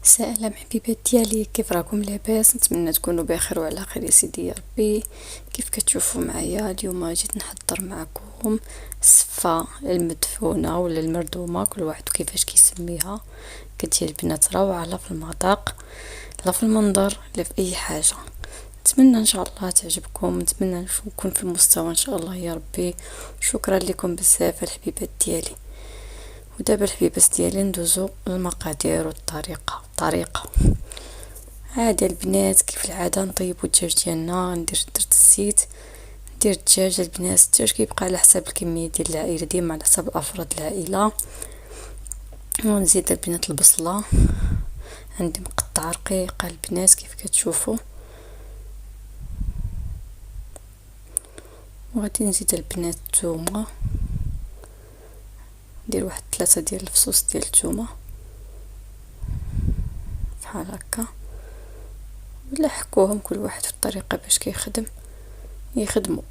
سلام حبيبات ديالي، كيف راكم؟ لاباس؟ نتمنى تكونوا بخير وعلى خير يا سيدي يا ربي. كيف كتشوفوا معايا اليوم جيت نحضر معكم السفه المدفونه ولا المردومه، كل واحد كيفاش كيسميها. كتجي البنات روعه، لا في المذاق لا في المنظر لا في اي حاجه. نتمنى ان شاء الله تعجبكم، نتمنى نكون في المستوى ان شاء الله يا ربي. شكرا لكم بزاف الحبيبات ديالي. ودابا الحبيبات ديالي ندوزو المقادير والطريقه عادي البنات. كيف العاده نطيبوا الدجاج ديالنا، درت الزيت، ندير الدجاج. البنات الدجاج كيبقى على حساب الكميه ديال العائله، ديما على حساب افراد العائله. ونزيد البنات البصله، عندي مقطع رقيقه البنات كيف كتشوفوا. وغادي نزيد البنات الثومه، ندير واحد 3 ديال الفصوص ديال الثومه بحال هكا، ولا حكوهم كل واحد في الطريقه باش يخدموا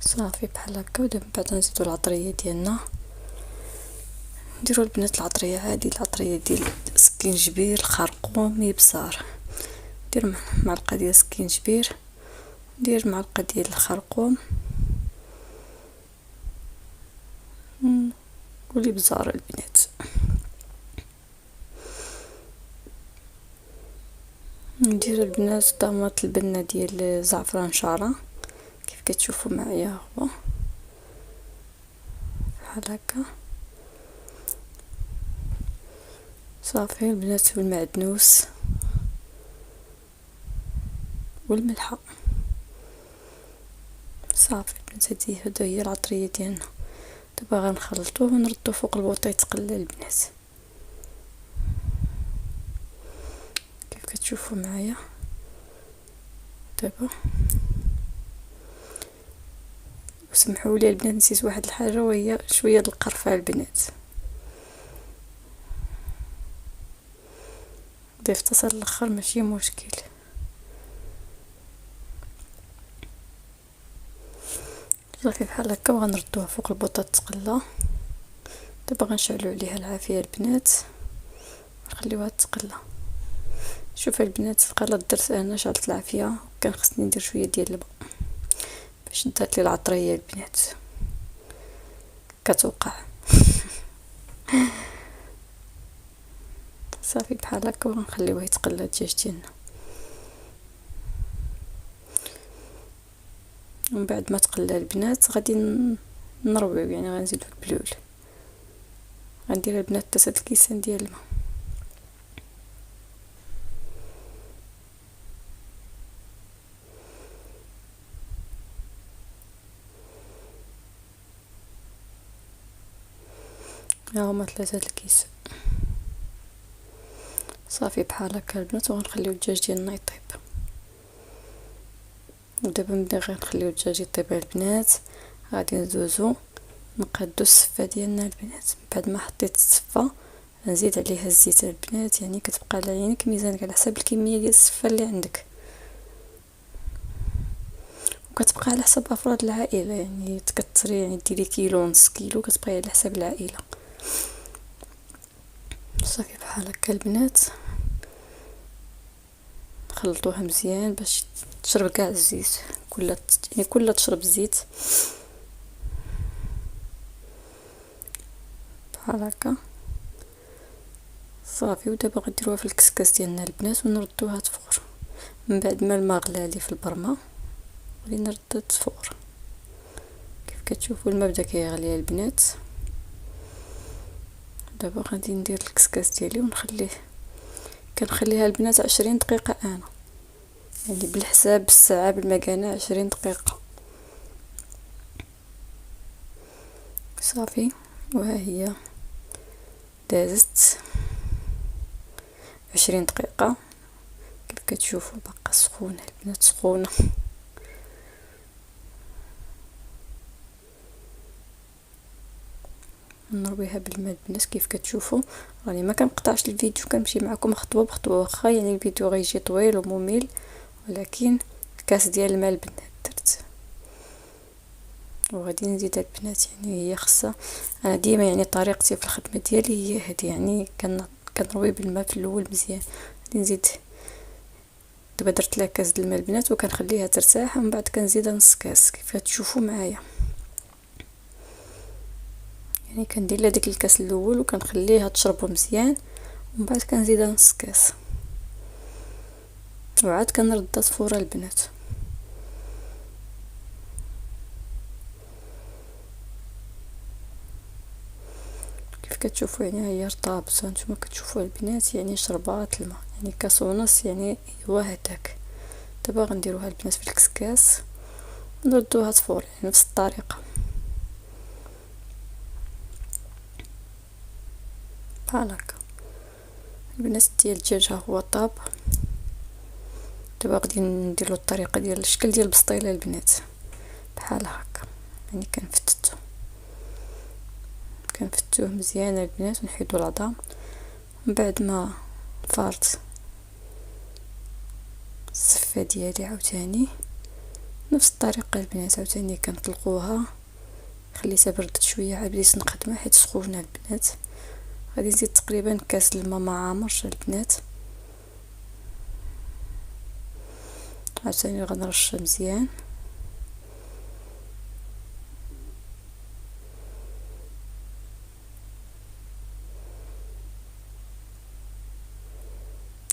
صافي بحال هكا. ودابا بعد نزيدو العطريه ديالنا، نديرو البنات العطريه عادي، العطريه ديال سكينجبير، الخرقوم، يبصار. ندير معلقه ديال سكينجبير، ندير معلقه ديال الخرقوم والابزار البنات. ندير البنات طماط البنه ديال زعفران شاره كيف كتشوفوا معايا، هو بحال هكا صافي البنات. والمعدنوس والملحه صافي البنات. هذه هي العطريه ديالنا. دابا غنخلطوه ونردوه فوق البوطه يتقلى البنات كيف كتشوفوا معايا. دابا وسمحوا لي البنات، نسيت واحد الحاجه وهي شويه د القرفه البنات. ضيفتها الاخر ماشي مشكل. صافي بحال هكا وغنردوها فوق البوطه تقلى. دابا غنشعلوا عليها العافيه البنات، نخليوها تقلى. شوف البنات القلة درت انا شعلت العافيه، كان خصني ندير شويه ديال الماء باش دات لي العطريه البنات. كتوقع صافي بحال هكا وغنخليوه يتقلى الدجاج ديالنا. ومن بعد ما تقلى البنات غادي نرويو، يعني غنزيدو البلول. غندير البنات 3 الكيسان ديال الماء. ها هما 3 الكيسان صافي بحال هكا البنات. وغنخليو الدجاج ديالنا يطيب. ودابا ملي غنخليو الدجاج يطيب البنات غادي ندوزو نقادو السفه ديالنا البنات. بعد ما حطيت السفه نزيد عليها الزيت البنات، يعني كتبقى على عينك ميزانك على حسب الكميه ديال السفه اللي عندك، وكتبقى على حسب افراد العائله. يعني تكثري، يعني ديري كيلو ونص كيلو، كتبقى على حسب العائله. صافي بحال هكا البنات خلطوها مزيان باش تشرب كاع الزيت، كلها تشرب الزيت بحال هكا صافي. ودابا غنديروها في الكسكاس ديالنا البنات ونردوها تفور. من بعد ما الماء غلالي في البرمه غادي نرد تفور. كيف كتشوفوا الماء بدا كيغلي البنات. دابا غادي ندير الكسكاس ديالي ونخليه، كنخليها البنات 20 دقيقه انا، يعني بالحساب بالساعه بالمكانه 20 دقيقه صافي. وها هي دازت 20 دقيقه كيف كتشوفوا باقا سخونه البنات، سخونه. نرويها بالماء البنات كيف كتشوفوا. راني ما كنقطعش الفيديو، كنمشي معكم خطوه بخطوه، واخا يعني الفيديو غيجي طويل وممل، ولكن كاس ديال الماء البنات درت وغادي نزيد البنات. يعني هي خاصة، انا ديما يعني طريقتي في الخدمه ديالي هي هادي، يعني كنروي بالماء في الاول مزيان، غادي نزيد. دابا درت لها كاس د الماء البنات وكنخليها ترتاح، ومن بعد كنزيدها نص كاس كيف تشوفوا معايا. يعني كندير لها ديك الكاس الاول وكنخليها تشربو مزيان، ومن بعد كنزيدها نص كاس، وعاد كنردها صفورة البنات. كيف كتشوفوا يعني هي رطابت، هانتوما كتشوفوا البنات يعني شربات الماء، يعني كاس ونص يعني هو هداك. دابا غنديروها البنات في الكسكاس ونردوها صفور، يعني نفس الطريقه بحال هكا. البنات ديال الدجاج ها هو طاب. دابا غادي نديرو الطريقه ديال الشكل ديال البسطيله البنات بحال هكا. يعني كنفتوه مزيان البنات ونحيدو العظام. من بعد ما فارت الصفه ديالي عاوتاني نفس الطريقه البنات، عاوتاني كنطلقوها. خليتها بردت شويه عاد بديت نقدمها حيت سخونه البنات. غادي نزيد تقريبا كاس الماء ما عامرش البنات، عاوتاني غنرش مزيان.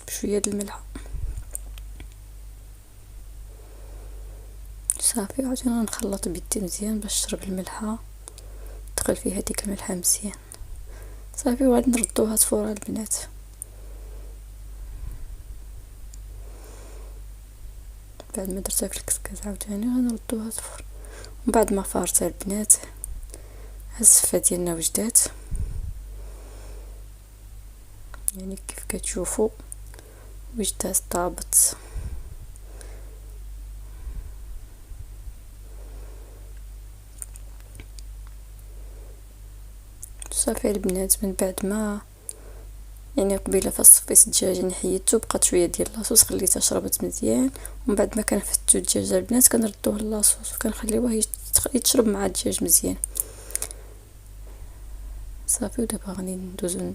بشويه د الملح صافي. عاوتاني غنخلط بيدي مزيان باش تشرب الملحه، تدخل فيها ديك الملحه مزيان صافي. وغادي نردوها صفورة البنات. بعد ما درتها في الكسكاس عاوتاني غنردوها صفور. ومن بعد ما فارتها البنات الزفه ديالنا وجدات، يعني كيف كتشوفوا وجدات طابت. صافي البنات من بعد ما يعني قبيله فاش صفيت الدجاج يعني حيدته، بقات شويه ديال لاصوص خليتها شربت مزيان. ومن بعد ما كنفتو الدجاج البنات كنردوه لاصوص وكنخليوه يتشرب مع الدجاج مزيان صافي. ودابا غادي ندوزو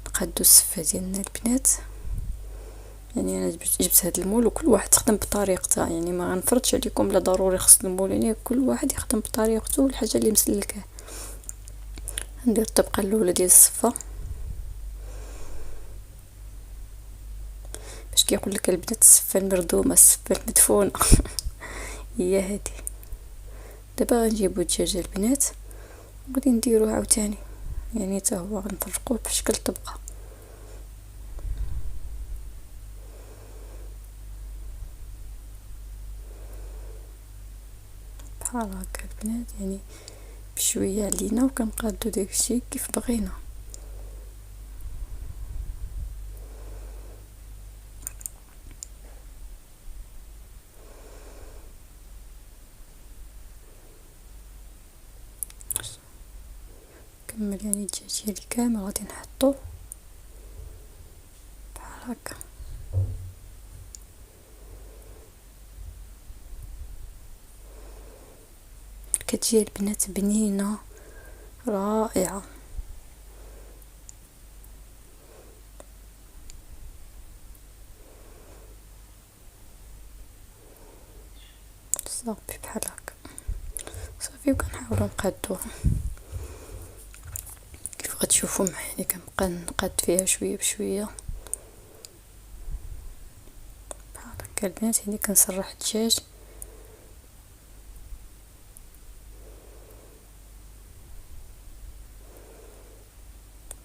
نقادو السفه ديالنا البنات. يعني انا جبت هذا المول وكل واحد تخدم بطريقته، يعني ما غنفرضش عليكم لا ضروري خص المول، يعني كل واحد يخدم بطريقته والحاجه اللي مسلكه. ندير الطبقه الاولى ديال الصفه باش كيقول لك البنات الصفه المردومه الصفه المدفونه هي هذه. دابا غنجيبو الدجاج البنات وغادي نديروه عاوتاني، يعني حتى هو غنفرقوه بشكل طبقه بحال هكا البنات. يعني بشويه علينا وكنقادو داكشي كيف بغينا. كمل يعني الدجاج ديالي كامل غادي نحطوه بحال هكا. كتجي البنات بنينه رائعه. صافي بحال هكا صافي. وكنحاولوا نقادوها كيف غتشوفوا معايا، يعني كنبقى نقاد فيها شويه بشويه بحال هكا البنات. يعني كنسرح الدجاج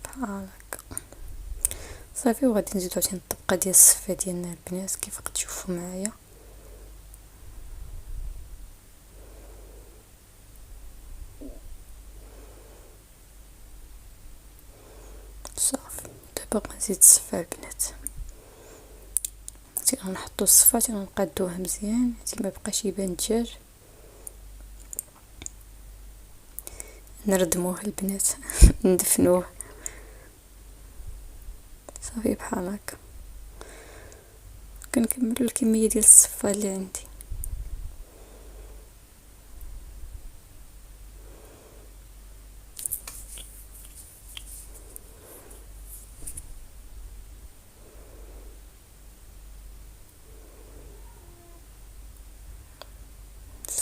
بحال هكا صافي. وغادي نزيدو عاوتاني الطبقه ديال الصفه ديالنا البنات كيف غتشوفوا معايا صافي. دابا غنزيد الصفه البنات، غنحطو الصفات غنقادوها مزيان حتى ما بقاش يبان الدجاج. نردموه البنات ندفنوه صافي بحال هكا. كنكملوا الكميه ديال الصفه اللي عندي.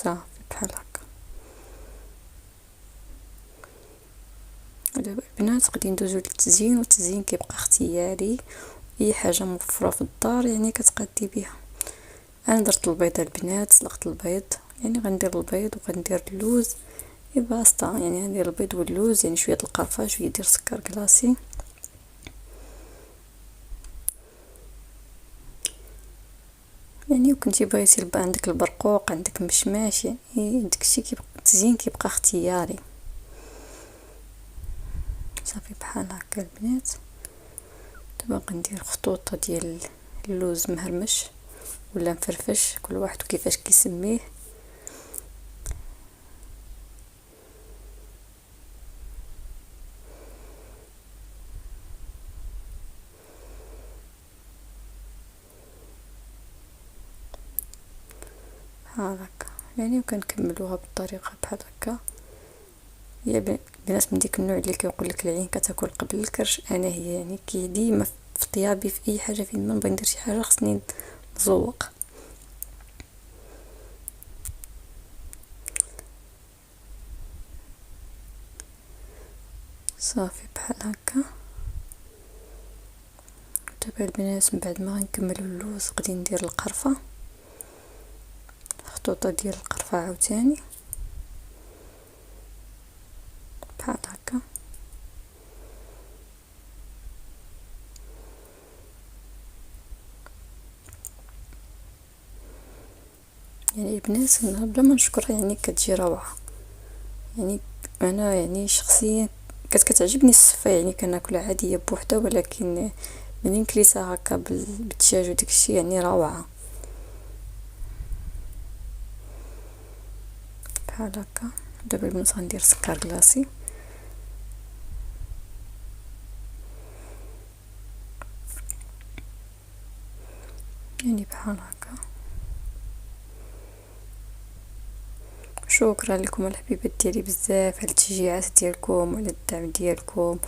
صافي بحال هكا. ودابا البنات غادي ندوزو للتزيين، والتزيين كيبقى اختياري، اي حاجه موفره في الدار يعني كتقادي بها. انا درت البيض البنات، سلقت البيض، يعني غندير البيض وغندير اللوز اي باسطا، يعني غندير البيض واللوز، يعني شويه القرفه، شويه ديال السكر كلاصي. يعني وكنتي بغيتي عندك البرقوق، عندك مشماش، يعني داكشي كيبقى التزيين كيبقى اختياري. صافي بحال هكا البنات. دابا غندير خطوطه ديال اللوز مهرمش ولا مفرفش، كل واحد كيفاش كيسميه. بحال هكا يعني، وكنكملوها بالطريقه بحال هكا. هي بنات من ديك النوع اللي كيقول لك العين كتاكل قبل الكرش، انا هي يعني كي ديما في طيابي في اي حاجه، فين ما نبغي ندير شي حاجه خصني نزوق. صافي بحال هكا. دابا البنات من بعد ما غنكملوا اللوز غادي ندير القرفه، خطوطه ديال القرفه عاوتاني بحال هكا. يعني البنات بلا ما نشكر يعني كتجي روعه. يعني انا يعني شخصيا كتعجبني السفه، يعني كناكلها عاديه بوحدها، ولكن منين كليتها هكا بالدجاج وداكشي يعني روعه بحال هكا. دابا البنات غندير سكر كلاصي، يعني بحال هكا. شكرا لكم الحبيبات ديالي بزاف على التشجيعات ديالكم وعلى الدعم ديالكم،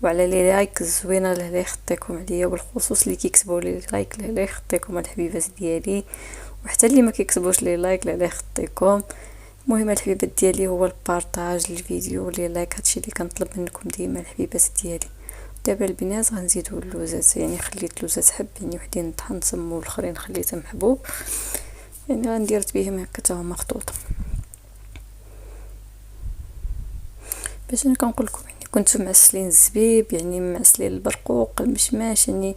وعلى لي لايك الزوينه اللي يخطيكم عليا، وبالخصوص اللي كيكتبوا لي لايك اللي يخطيكم الحبيبات ديالي، وحتى اللي ما كيكتبوش لي لايك اللي يخطيكم. المهم الحبيبات ديالي هو البارطاج الفيديو ولي لايك، هادشي اللي كنطلب منكم ديما الحبيبات ديالي. دابا البنات غنزيدوا اللوزات، يعني خليت لوزات حب، يعني وحدين طحنتهم والاخرين خليتهم حبوب، يعني غندير بهم هكا حتى هما خطوط. باش انا كنقول لكم يعني كنتو معسلين الزبيب، يعني معسلين البرقوق المشماش، يعني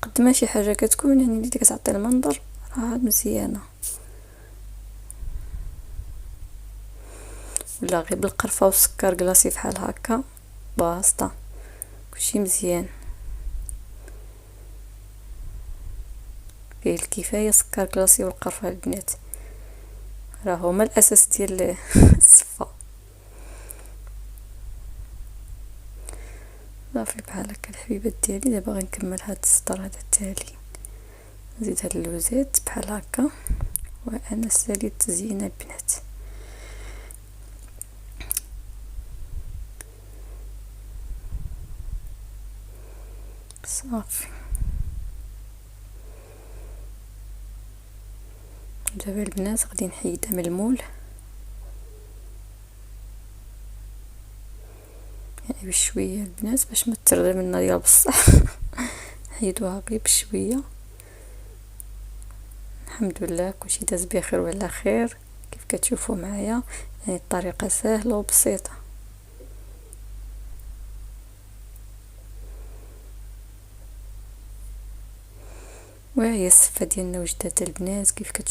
قد ما شي حاجه كتكون يعني اللي كتعطي المنظر راه مزيانه، ولا غير بالقرفه والسكر كلاصي بحال هكا باسطه، كلشي مزيان. فيه الكفايه سكر كلاصي والقرفه البنات، راه هما الاساس ديال السفه. صافي بحال هكا الحبيبات ديالي. دابا غنكمل هاد السطر هذا التالي، نزيد هاد اللوزات بحال هكا، وانا سالي التزيين البنات. صافي دابا البنات غادي نحيدها من المول، يعني بشويه البنات باش ما ترغي منا ديال بصح نحيدوها غير بشويه. الحمد لله كلشي داز بخير وعلى خير كيف كتشوفوا معايا، يعني الطريقه سهله وبسيطه. وهي السفه ديالنا وجدات البنات كيف كتشوفوا.